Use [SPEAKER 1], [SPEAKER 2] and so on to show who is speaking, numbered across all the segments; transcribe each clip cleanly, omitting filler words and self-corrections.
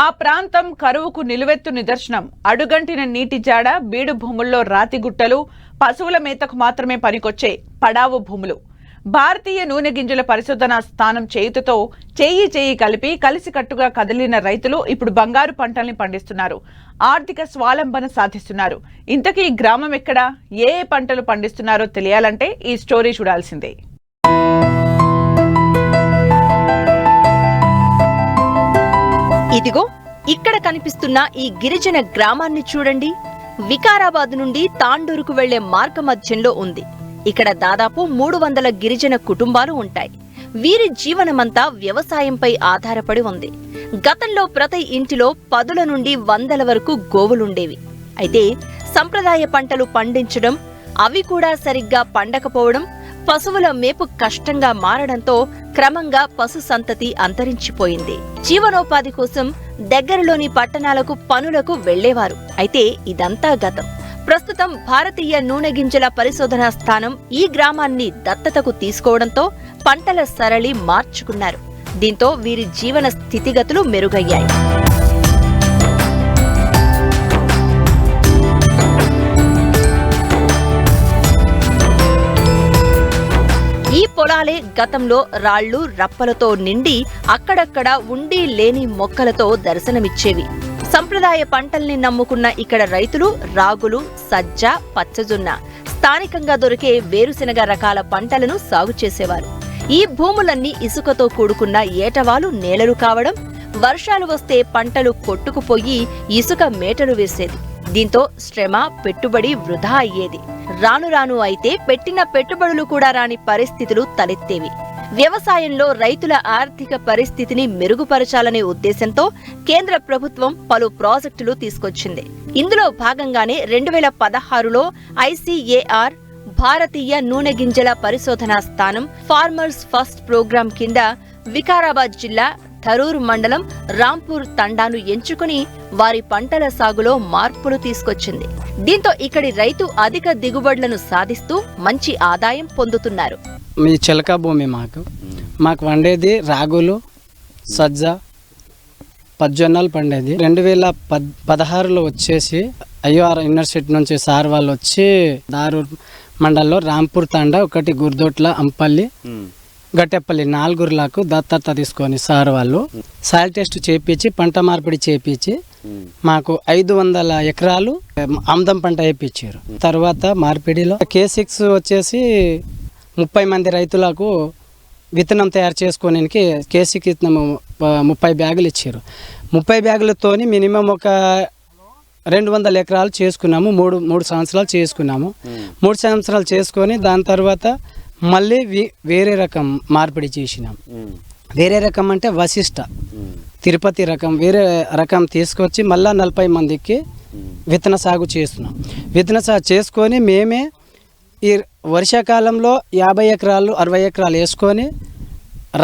[SPEAKER 1] ఆ ప్రాంతం కరువుకు నిలువెత్తు నిదర్శనం. అడుగంటిన నీటి జాడ, బీడు భూముల్లో రాతి గుట్టలు, పశువుల మేతకు మాత్రమే పనికొచ్చే పడావు భూములు. భారతీయ నూనె గింజల పరిశోధనా స్థానం చేయుతతో చేయి కలిపి కలిసికట్టుగా కదిలిన రైతులు ఇప్పుడు బంగారు పంటల్ని పండిస్తున్నారు. ఆర్థిక స్వావలంబన సాధిస్తున్నారు. ఇంతకీ ఈ గ్రామం ఎక్కడా, ఏ పంటలు పండిస్తున్నారో తెలియాలంటే ఈ స్టోరీ చూడాల్సిందే.
[SPEAKER 2] ఇదిగో ఇక్కడ కనిపిస్తున్న ఈ గిరిజన గ్రామాన్ని చూడండి. వికారాబాద్ నుండి తాండూరుకు వెళ్లే మార్గ మధ్యంలో ఉంది. ఇక్కడ దాదాపు 300 గిరిజన కుటుంబాలు ఉంటాయి. వీరి జీవనమంతా వ్యవసాయంపై ఆధారపడి ఉంది. గతంలో ప్రతి ఇంటిలో 10 నుండి 100 వరకు గోవులుండేవి. అయితే సంప్రదాయ పంటలు పండించడం, అవి కూడా సరిగ్గా పండకపోవడం, పశువుల మేపు కష్టంగా మారడంతో క్రమంగా పశు సంతతి అంతరించిపోయింది. జీవనోపాధి కోసం దగ్గరలోని పట్టణాలకు పనులకు వెళ్లేవారు. అయితే ఇదంతా గతం. ప్రస్తుతం భారతీయ నూనె గింజల పరిశోధనా స్థానం ఈ గ్రామాన్ని దత్తతకు తీసుకోవడంతో పంటల సరళి మార్చుకున్నారు. దీంతో వీరి జీవన స్థితిగతులు మెరుగయ్యాయి. ఈ పొలాలే గతంలో రాళ్లు రప్పలతో నిండి అక్కడక్కడ ఉండి లేని మొక్కలతో దర్శనమిచ్చేవి. సంప్రదాయ పంటల్ని నమ్ముకున్న ఇక్కడ రైతులు రాగులు, సజ్జ, పచ్చజొన్న, స్థానికంగా దొరికే వేరుశెనగ రకాల పంటలను సాగు చేసేవారు. ఈ భూములన్నీ ఇసుకతో కూడుకున్న ఏటవాలు నేలలు కావడం, వర్షాలు వస్తే పంటలు కొట్టుకుపోయి ఇసుక మేటలు వేసేది. దీంతో శ్రమ, పెట్టుబడి వృధా అయ్యేది. రాను రాను అయితే పెట్టిన పెట్టుబడులు కూడా రాని పరిస్థితులు తలెత్తేవి. వ్యవసాయంలో రైతుల ఆర్థిక పరిస్థితిని మెరుగుపరచాలనే ఉద్దేశంతో కేంద్ర ప్రభుత్వం పలు ప్రాజెక్టులు తీసుకొచ్చింది. ఇందులో భాగంగానే 2016లో ఐసీఏఆర్ భారతీయ నూనె గింజల పరిశోధనా స్థానం ఫార్మర్స్ ఫస్ట్ ప్రోగ్రాం కింద వికారాబాద్ జిల్లా ధరూర్ మండలం రాంపూర్ తండాను ఎంచుకుని వారి పంటల సాగులో మార్పులు తీసుకొచ్చింది. దీంతో ఇక్కడి రైతు అధిక దిగుబడులను సాధిస్తూ మంచి ఆదాయం పొందుతున్నారు.
[SPEAKER 3] మీ చిలక భూమి మాకు వండేది రాగులు, సజ్జ, పజ్జొన్నలు పండేది. 2016లో వచ్చేసి ఐఆర్ యూనివర్సిటీ నుంచి సార్ వాళ్ళు వచ్చి ధారూర్ మండలంలో రాంపూర్ తండా, ఒకటి గుర్దోట్ల, అంపల్లి, గట్టెపల్లి 4 ఊర్లకు దత్తత తీసుకొని సార్ వాళ్ళు సాయిల్ టెస్ట్ చేపించి పంట మార్పిడి చేపించి మాకు 500 ఎకరాలు ఆముదం పంట వేయించారు. తర్వాత మార్పిడిలో K6 వచ్చేసి 30 మంది రైతులకు విత్తనం తయారు చేసుకోవడానికి K6 విత్తనం 30 బ్యాగులు ఇచ్చారు. 30 బ్యాగులతోని మినిమం ఒక 200 ఎకరాలు చేసుకున్నాము. మూడు సంవత్సరాలు చేసుకున్నాము. 3 సంవత్సరాలు చేసుకొని దాని తర్వాత మళ్ళీ వేరే రకం మార్పిడి చేసినాం. వేరే రకం అంటే వశిష్ట, తిరుపతి రకం, వేరే రకం తీసుకొచ్చి మళ్ళీ 40 మందికి విత్తన సాగు చేస్తున్నాం. విత్తన సాగు చేసుకొని మేమే ఈ వర్షాకాలంలో 50 ఎకరాలు 60 ఎకరాలు వేసుకొని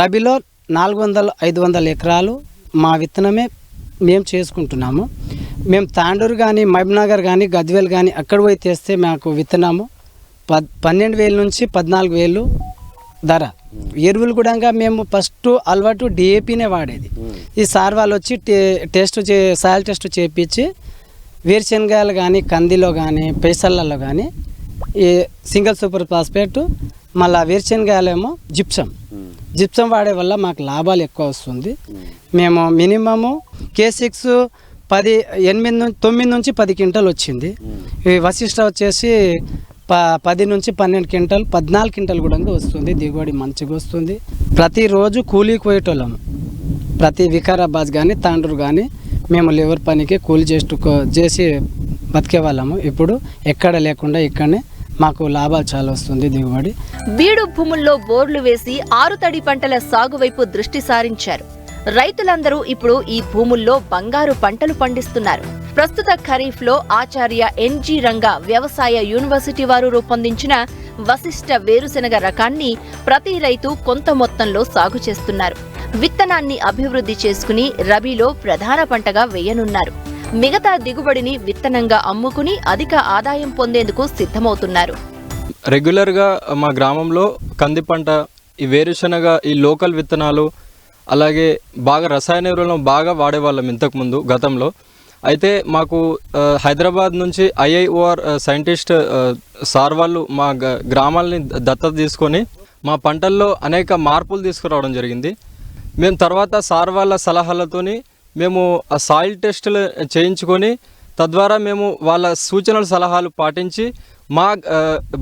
[SPEAKER 3] రబీలో 400-500 ఎకరాలు మా విత్తనమే మేము చేసుకుంటున్నాము. మేము తాండూరు కానీ, మహబూబ్నగర్ కానీ, గద్వేల్ కానీ అక్కడ పోయి తెస్తే మాకు విత్తనము 12,000 నుంచి 14,000 ధర. ఎరువులు కూడా మేము ఫస్ట్ అలవాటు DAPనే వాడేది. ఈ సార్ వాళ్ళు వచ్చి సాయిల్ టెస్ట్ చేపించి వేరుశనగాయలు కానీ, కందిలో కానీ, పెసర్లలో కానీ ఈ సింగిల్ సూపర్ ఫాస్ఫేట్, మళ్ళీ వేరుశనగాయలేమో జిప్సం వాడే వల్ల మాకు లాభాలు ఎక్కువ వస్తుంది. మేము మినిమము K6 9 నుంచి 10 క్వింటాలు వచ్చింది. ఈ వశిష్ట వచ్చేసి 10 నుంచి 12 క్వింటాలు, 14 క్వింటాలు కూడా వస్తుంది. దిగుబడి మంచిగా వస్తుంది. ప్రతిరోజు కూలీకి పోయేటోళ్ళము. ప్రతి వికారాబాద్ కానీ, తాండూరు కానీ మేము లేబర్ పనికి కూలీ చేసి బతికే వాళ్ళము. ఇప్పుడు ఎక్కడ లేకుండా ఇక్కడనే మాకు లాభాలు చాలా వస్తుంది, దిగుబడి.
[SPEAKER 2] బీడు భూముల్లో బోర్లు వేసి ఆరుతడి పంటల సాగు వైపు దృష్టి సారించారు. రైతులందరూ ఇప్పుడు ఈ భూముల్లో బంగారు పంటలు పండిస్తున్నారు. ప్రస్తుత ఖరీఫ్ లో ఆచార్య NG రంగా వ్యవసాయ యూనివర్సిటీ వారు రూపొందించిన వశిష్ట వేరుశెనగ రకాన్ని ప్రతి రైతు కొంత మొత్తంలో సాగు చేస్తున్నారు. విత్తనాన్ని అభివృద్ధి చేసుకుని రబీలో ప్రధాన పంటగా వేయనున్నారు. మిగతా దిగుబడిని విత్తనంగా అమ్ముకుని అధిక ఆదాయం పొందేందుకు సిద్ధమవుతున్నారు.
[SPEAKER 4] రెగ్యులర్గా మా గ్రామంలో కంది పంట, ఈ వేరుశెనగ, ఈ లోకల్ విత్తనాలు, అలాగే బాగా రసాయన ఎరువులను బాగా వాడేవాళ్ళం ఇంతకుముందు గతంలో. అయితే మాకు హైదరాబాద్ నుంచి ఐఐఓఆర్ సైంటిస్ట్ సార్ వాళ్ళు మా గ్రామాలని దత్తత తీసుకొని మా పంటల్లో అనేక మార్పులు తీసుకురావడం జరిగింది. మేము తర్వాత సార్ వాళ్ళ సలహాలతోని మేము ఆ సాయిల్ టెస్టులు చేయించుకొని తద్వారా మేము వాళ్ళ సూచనల సలహాలు పాటించి మా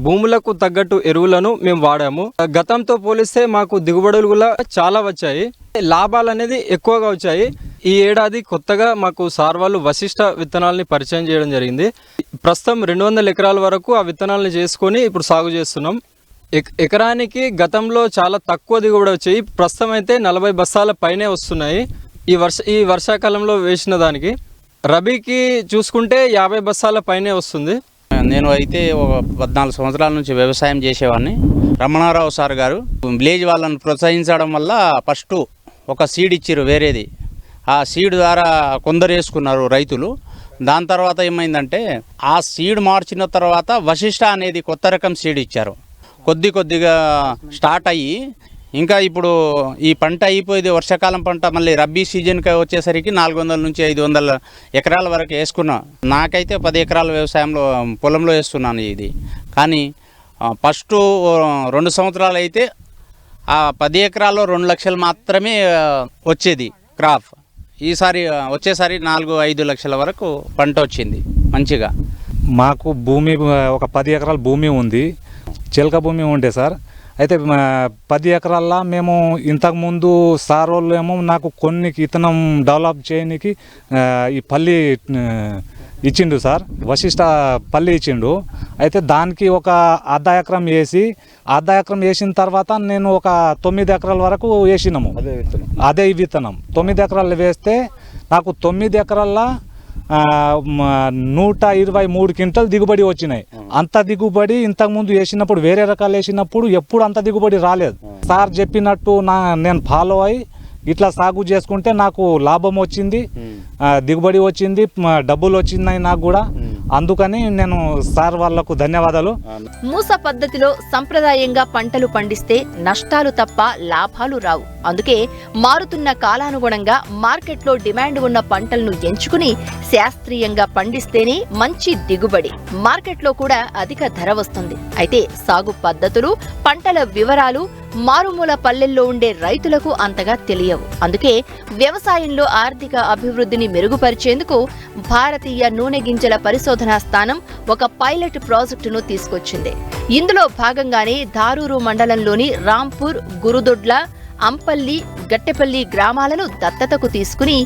[SPEAKER 4] భూములకు తగ్గట్టు ఎరువులను మేము వాడాము. గతంతో పోలిస్తే మాకు దిగుబడులు కూడా చాలా వచ్చాయి, లాభాలు అనేది ఎక్కువగా వచ్చాయి. ఈ ఏడాది కొత్తగా మాకు సార్ వాళ్ళు వశిష్ట విత్తనాలని పరిచయం చేయడం జరిగింది. ప్రస్తుతం 200 ఎకరాల వరకు ఆ విత్తనాలను చేసుకొని ఇప్పుడు సాగు చేస్తున్నాం. ఎకరానికి గతంలో చాలా తక్కువ దిగుబడి వచ్చాయి, ప్రస్తుతం అయితే 40 బస్తాల పైనే వస్తున్నాయి. ఈ వర్షాకాలంలో వేసిన దానికి రబీకి చూసుకుంటే 50 బస్తాల పైనే వస్తుంది.
[SPEAKER 5] నేను అయితే ఒక 14 సంవత్సరాల నుంచి వ్యవసాయం చేసేవాడిని. రమణారావు సార్ గారు విలేజ్ వాళ్ళని ప్రోత్సహించడం వల్ల ఫస్ట్ ఒక సీడ్ ఇచ్చారు వేరేది. ఆ సీడ్ ద్వారా కొందరు వేసుకున్నారు రైతులు. దాని తర్వాత ఏమైందంటే ఆ సీడ్ మార్చిన తర్వాత వశిష్ట అనేది కొత్త రకం సీడ్ ఇచ్చారు. కొద్దిగా స్టార్ట్ అయ్యి ఇంకా ఇప్పుడు ఈ పంట అయిపోయింది, వర్షాకాలం పంట మళ్ళీ రబ్బీ సీజన్కి వచ్చేసరికి 400 నుంచి 500 ఎకరాల వరకు వేసుకున్నాం. నాకైతే 10 ఎకరాల వ్యవసాయంలో పొలంలో వేస్తున్నాను ఇది. కానీ ఫస్ట్ 2 సంవత్సరాలు అయితే ఆ 10 ఎకరాల్లో 2 లక్షలు మాత్రమే వచ్చేది క్రాప్. ఈసారి వచ్చేసరి 4-5 లక్షల వరకు పంట వచ్చింది మంచిగా.
[SPEAKER 6] మాకు భూమి ఒక 10 ఎకరాల భూమి ఉంది, చిలక భూమి ఉండే సార్. అయితే 10 ఎకరాల్లో మేము ఇంతకుముందు సార్ వాళ్ళు ఏమో నాకు కొన్ని విత్తనం డెవలప్ చేయడానికి ఈ పల్లి ఇచ్చిండు సార్, వశిష్ట పల్లి ఇచ్చిండు. అయితే దానికి ఒక అర్ధ ఎకరం వేసిన తర్వాత నేను ఒక 9 ఎకరాల వరకు వేసినాము. అదే విత్తనం 9 ఎకరాలు వేస్తే నాకు 9 ఎకరాల్లో 123 క్వింటల్ దిగుబడి వచ్చినాయి. అంత దిగుబడి ఇంతకుముందు వేసినప్పుడు వేరే రకాలు వేసినప్పుడు ఎప్పుడు అంత దిగుబడి రాలేదు. సార్ చెప్పినట్టు నేను ఫాలో అయ్యి ఇట్లా సాగు చేసుకుంటే నాకు లాభం వచ్చింది, దిగుబడి వచ్చింది, డబ్బులు వచ్చినాయి నాకు కూడా. అందుకని నేను సార్ వాళ్లకు ధన్యవాదాలు.
[SPEAKER 2] మూస పద్ధతిలో సంప్రదాయంగా పంటలు పండిస్తే నష్టాలు తప్ప లాభాలు రావు. అందుకే మారుతున్న కాలానుగుణంగా మార్కెట్లో డిమాండ్ ఉన్న పంటలను ఎంచుకుని శాస్త్రీయంగా పండిస్తేనే మంచి దిగుబడి, మార్కెట్లో కూడా అధిక ధర వస్తుంది. అయితే సాగు పద్ధతులు, పంటల వివరాలు మారుమూల పల్లెల్లో ఉండే రైతులకు అంతగా తెలియవు. అందుకే వ్యవసాయంలో ఆర్థిక అభివృద్ధిని మెరుగుపరిచేందుకు భారతీయ నూనె గింజల పరిశోధనా స్థానం ఒక పైలట్ ప్రాజెక్టును తీసుకొచ్చింది. ఇందులో భాగంగానే ధారూరు మండలంలోని రాంపూర్, గురుదొడ్ల, అంపల్లి, గట్టెపల్లి గ్రామాలను దత్తతకు తీసుకుని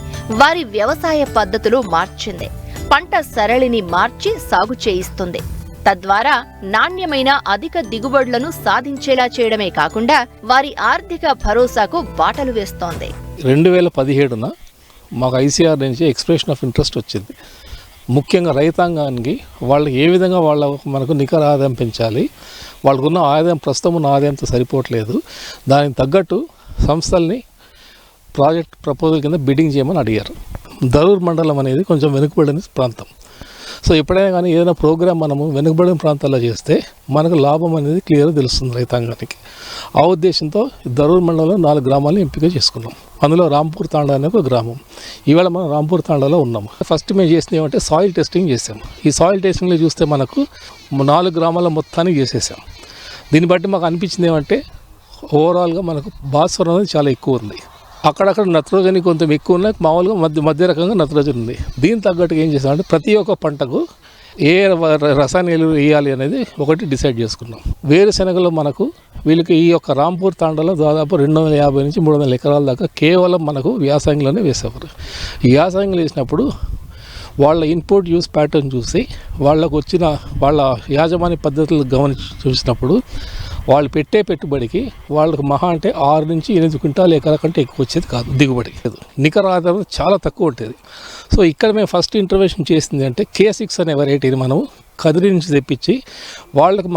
[SPEAKER 2] వారి వ్యవసాయ పద్ధతులు మార్చింది. పంట సరళిని మార్చి సాగు చేయిస్తుంది. తద్వారా నాణ్యమైన అధిక దిగుబడులను సాధించేలా చేయడమే కాకుండా వారి ఆర్థిక భరోసాకు బాటలు వేస్తోంది.
[SPEAKER 7] 2017న మాకు ఐసీఆర్ నుంచి ఎక్స్ప్రెషన్ ఆఫ్ ఇంట్రెస్ట్ వచ్చింది. ముఖ్యంగా రైతాంగానికి వాళ్ళకి ఏ విధంగా మనకు నికర ఆదాయం పెంచాలి, వాళ్ళకున్న ఆదాయం ప్రస్తుతం ఉన్న ఆదాయంతో సరిపోవట్లేదు, దానికి తగ్గట్టు సంస్థల్ని ప్రాజెక్ట్ ప్రపోజల్ కింద బిడ్డింగ్ చేయమని అడిగారు. ధరూర్ మండలం అనేది కొంచెం వెనుకబడిన ప్రాంతం. సో ఎప్పుడైనా కానీ ఏదైనా ప్రోగ్రామ్ మనము వెనుకబడిన ప్రాంతాల్లో చేస్తే మనకు లాభం అనేది క్లియర్గా తెలుస్తుంది రైతాంగానికి. ఆ ఉద్దేశంతో ధరూర్ మండలంలో 4 గ్రామాలను ఎంపిక చేసుకున్నాం. అందులో రాంపూర్ తాండా అనే ఒక గ్రామం. ఈవేళ మనం రాంపూర్ తాండాలో ఉన్నాము. ఫస్ట్ మేము చేసిన ఏమంటే సాయిల్ టెస్టింగ్ చేసాం. ఈ సాయిల్ టెస్టింగ్లో చూస్తే మనకు 4 గ్రామాల మొత్తానికి చేసేసాం. దీన్ని బట్టి మాకు అనిపించింది ఏమంటే ఓవరాల్గా మనకు భాస్వరం అనేది చాలా ఎక్కువ ఉంది. అక్కడక్కడ నత్రోజని కొంచెం ఎక్కువ ఉన్నాయి, మామూలుగా మధ్య రకంగా నత్రోజని ఉంది. దీని తగ్గట్టుగా ఏం చేసామంటే ప్రతి ఒక్క పంటకు ఏ రసాయన ఎరువులు వేయాలి అనేది ఒకటి డిసైడ్ చేసుకున్నాం. వేరుశెనగలో మనకు వీళ్ళకి ఈ యొక్క రాంపూర్ తాండాలో దాదాపు 250 నుంచి 300 ఎకరాల దాకా కేవలం మనకు వ్యాసంగంలోనే వేసేవారు. ఈ వ్యాసంగంలో వేసినప్పుడు వాళ్ళ ఇన్పుట్ యూస్ ప్యాటర్న్ చూసి వాళ్ళకు వచ్చిన వాళ్ళ యాజమాన్య పద్ధతులు గమనించి చూసినప్పుడు వాళ్ళు పెట్టే పెట్టుబడికి వాళ్ళకు మహా అంటే 6 నుంచి 8 క్వింటాలు ఎకరా కంటే ఎక్కువ వచ్చేది కాదు దిగుబడి. నికర ఆదాయం చాలా తక్కువ ఉంటుంది. సో ఇక్కడ మేము ఫస్ట్ ఇంటర్వెన్షన్ చేసింది అంటే K6 అనే వెరైటీని మనం కదిరి నుంచి తెప్పించి వాళ్ళకు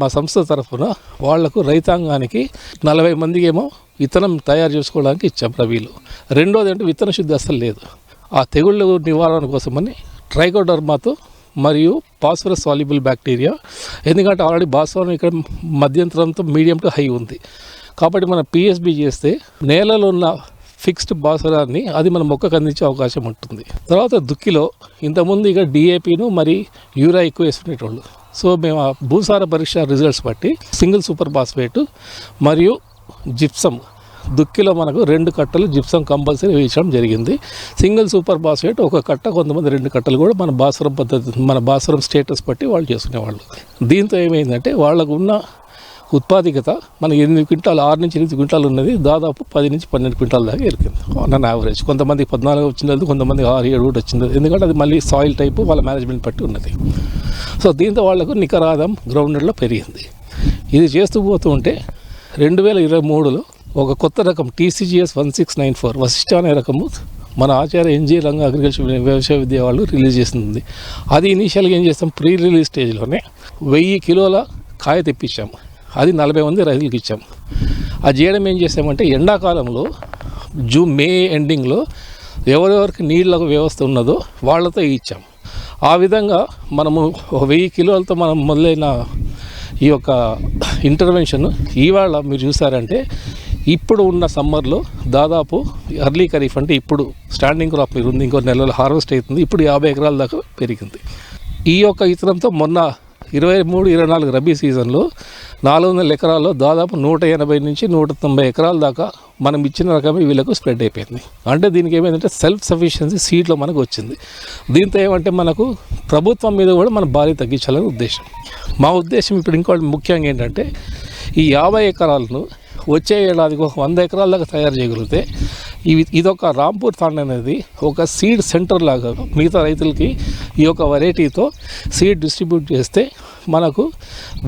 [SPEAKER 7] మా సంస్థ తరఫున వాళ్లకు రైతాంగానికి 40 మందికి ఏమో విత్తనం తయారు చేసుకోవడానికి ఇచ్చాం రబీలో. రెండోది అంటే విత్తన శుద్ధి అసలు లేదు. ఆ తెగుళ్ళ నివారణ కోసమని ట్రైకోడర్మాతో మరియు ఫాస్ఫరస్ సాల్యుబుల్ బ్యాక్టీరియా, ఎందుకంటే ఆల్రెడీ భాస్వరం ఇక్కడ మధ్యంతరంతో మీడియం టు హై ఉంది కాబట్టి మనం పిఎస్బి చేస్తే నేలలో ఉన్న ఫిక్స్డ్ భాస్వరాన్ని అది మన మొక్కకు అందించే అవకాశం ఉంటుంది. తర్వాత దుక్కిలో ఇంతకుముందు ఇక డిఏపిను మరి యూరియా ఎక్కువ వేసుకునేటోళ్ళు. సో మేము ఆ భూసార పరీక్ష రిజల్ట్స్ బట్టి సింగిల్ సూపర్ ఫాస్ఫేట్ మరియు జిప్సమ్ దుక్కిలో మనకు 2 కట్టలు జిప్సం కంపల్సరీ వేయించడం జరిగింది. సింగిల్ సూపర్ ఫాస్ఫేట్ ఒక కట్ట, కొంతమంది 2 కట్టలు కూడా మన భాస్వరం పద్ధతి, మన భాస్వరం స్టేటస్ బట్టి వాళ్ళు చేసుకునేవాళ్ళు. దీంతో ఏమైందంటే వాళ్ళకు ఉన్న ఉత్పాదకత మనకి 8 క్వింటాలు, 6 నుంచి 8 క్వింటాలు ఉన్నది దాదాపు 10 నుంచి 12 క్వింటాల దాకా ఎరికింది ఆన్ యావరేజ్. కొంతమంది 14 వచ్చింది, కొంతమంది 6, 7 కూడా వచ్చింది. ఎందుకంటే అది మళ్ళీ సాయిల్ టైపు వాళ్ళ మేనేజ్మెంట్ బట్టి ఉన్నది. సో దీంతో వాళ్లకు నికర ఆదాయం గ్రౌండెడ్లో పెరిగింది. ఇది చేస్తూ పోతూ ఉంటే 2023లో ఒక కొత్త రకం TCGS 1694 వశిష్ఠ అనే రకము మన ఆచార్య NG రంగ అగ్రికల్చర్ వ్యవసాయ విద్య వాళ్ళు రిలీజ్ చేసింది. అది ఇనీషియల్గా ఏం చేస్తాం, ప్రీ రిలీజ్ స్టేజ్లోనే 1000 కిలోల కాయ తెప్పించాము. అది 40 మంది రైతులకు ఇచ్చాము. అది చేయడం ఏం చేసామంటే ఎండాకాలంలో మే ఎండింగ్లో ఎవరెవరికి నీళ్ళ వ్యవస్థ ఉన్నదో వాళ్ళతో ఇచ్చాము. ఆ విధంగా మనము 1000 కిలోలతో మనం మొదలైన ఈ యొక్క ఇంటర్వెన్షన్ ఇవాళ మీరు చూసారంటే ఇప్పుడు ఉన్న సమ్మర్లో దాదాపు ఎర్లీ ఖరీఫ్ అంటే ఇప్పుడు స్టాండింగ్ క్రాప్ మీరు ఉంది, ఇంకో నెలలో హార్వెస్ట్ అవుతుంది. ఇప్పుడు 50 ఎకరాల దాకా పెరిగింది. ఈ యొక్క ఇతరంతో మొన్న 23-24 రబీ సీజన్లో 400 ఎకరాల్లో దాదాపు 180 నుంచి 190 ఎకరాల దాకా మనం ఇచ్చిన రకమే వీళ్ళకు స్ప్రెడ్ అయిపోయింది. అంటే దీనికి ఏమైందంటే సెల్ఫ్ సఫిషియన్సీ సీడ్లో మనకు వచ్చింది. దీంతో ఏమంటే మనకు ప్రభుత్వం మీద కూడా మన భారీ తగ్గించాలని ఉద్దేశం. మా ఉద్దేశం ఇప్పుడు ఇంకోటి ముఖ్యంగా ఏంటంటే ఈ 50 ఎకరాలను వచ్చే ఏడాదికి ఒక 100 ఎకరాల దాకా తయారు చేయగలిగితే ఇదొక రాంపూర్ ఫండ్ అనేది ఒక సీడ్ సెంటర్ లాగా మిగతా రైతులకి ఈ యొక్క వెరైటీతో సీడ్ డిస్ట్రిబ్యూట్ చేస్తే మనకు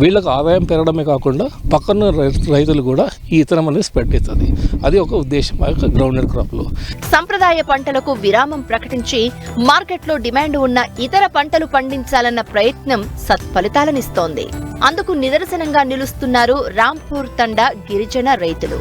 [SPEAKER 7] వీళ్ళకు ఆదాయం పెరగడమే కాకుండా పక్కన రైతులు కూడా ఈ ఇతరం అనేది స్ప్రెడ్ అవుతుంది. అది ఒక ఉద్దేశం ఆ యొక్క గ్రౌండెడ్ క్రాప్లో.
[SPEAKER 2] సంప్రదాయ పంటలకు విరామం ప్రకటించి మార్కెట్లో డిమాండ్ ఉన్న ఇతర పంటలు పండించాలన్న ప్రయత్నం సత్ఫలితాలనిస్తోంది. అందుకు నిదర్శనంగా నిలుస్తున్నారు రాంపూర్ తండా గిరిజన రైతులు.